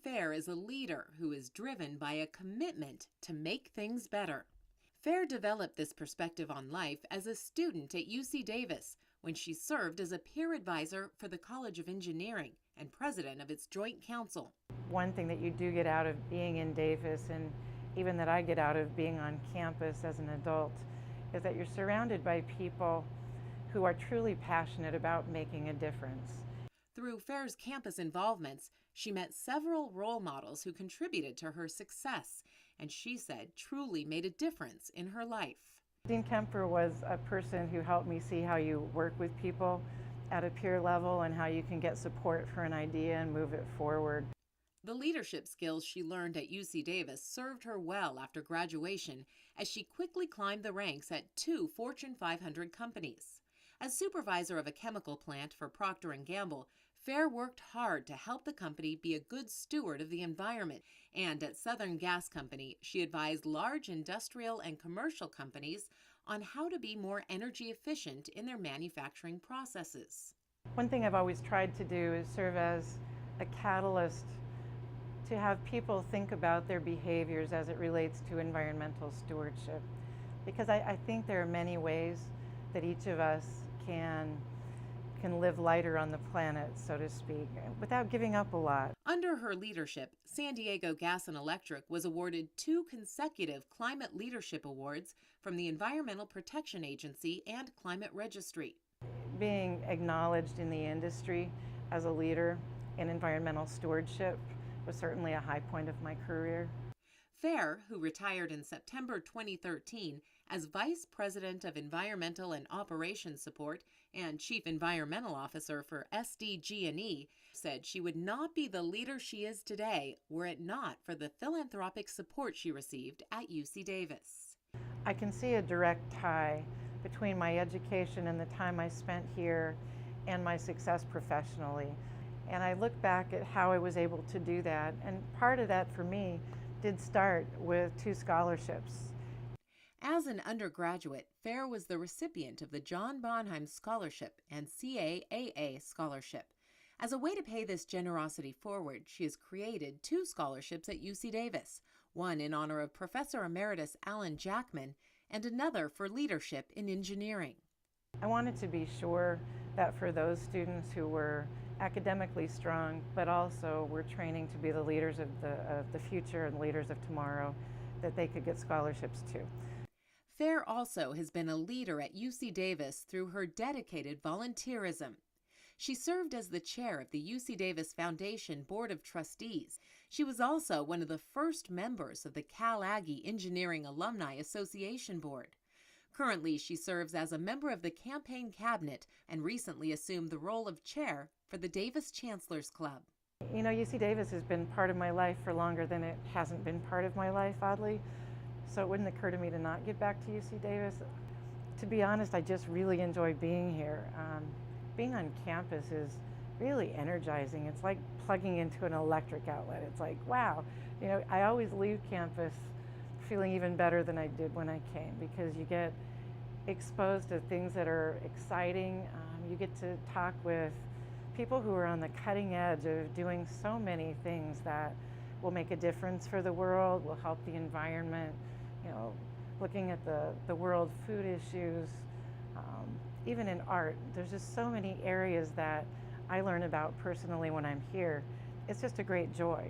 Fair is a leader who is driven by a commitment to make things better. Fair developed this perspective on life as a student at UC Davis when she served as a peer advisor for the College of Engineering and president of its Joint Council. One thing that you do get out of being in Davis, and even that I get out of being on campus as an adult, is that you're surrounded by people who are truly passionate about making a difference. Through Fair's campus involvements, she met several role models who contributed to her success, and she said truly made a difference in her life. Dean Kemper was a person who helped me see how you work with people at a peer level and how you can get support for an idea and move it forward. The leadership skills she learned at UC Davis served her well after graduation as she quickly climbed the ranks at 2 Fortune 500 companies. As supervisor of a chemical plant for Procter & Gamble, Fair worked hard to help the company be a good steward of the environment. And at Southern Gas Company, she advised large industrial and commercial companies on how to be more energy efficient in their manufacturing processes. One thing I've always tried to do is serve as a catalyst to have people think about their behaviors as it relates to environmental stewardship. Because I think there are many ways that each of us can live lighter on the planet, so to speak, without giving up a lot. Under her leadership, San Diego Gas and Electric was awarded 2 consecutive Climate Leadership Awards from the Environmental Protection Agency and Climate Registry. Being acknowledged in the industry as a leader in environmental stewardship was certainly a high point of my career. Fair, who retired in September 2013 as Vice President of Environmental and Operations Support and Chief Environmental Officer for SDG&E, said she would not be the leader she is today were it not for the philanthropic support she received at UC Davis. I can see a direct tie between my education and the time I spent here and my success professionally. And I look back at how I was able to do that, and part of that for me did start with 2 scholarships. As an undergraduate, Fair was the recipient of the John Bonheim Scholarship and CAAA Scholarship. As a way to pay this generosity forward, she has created 2 scholarships at UC Davis, one in honor of Professor Emeritus Alan Jackman and another for leadership in engineering. I wanted to be sure that for those students who were academically strong, but also were training to be the leaders of the future and leaders of tomorrow, that they could get scholarships too. Fair also has been a leader at UC Davis through her dedicated volunteerism. She served as the chair of the UC Davis Foundation Board of Trustees. She was also one of the first members of the CAAA Engineering Alumni Association Board. Currently, she serves as a member of the campaign cabinet and recently assumed the role of chair for the Davis Chancellor's Club. You know, UC Davis has been part of my life for longer than it hasn't been part of my life, oddly. So it wouldn't occur to me to not get back to UC Davis. To be honest, I just really enjoy being here. Being on campus is really energizing. It's like plugging into an electric outlet. It's like, wow. You know, I always leave campus feeling even better than I did when I came, because you get exposed to things that are exciting. You get to talk with people who are on the cutting edge of doing so many things that will make a difference for the world, will help the environment, you know, looking at the world food issues, even in art. There's just so many areas that I learn about personally when I'm here. It's just a great joy.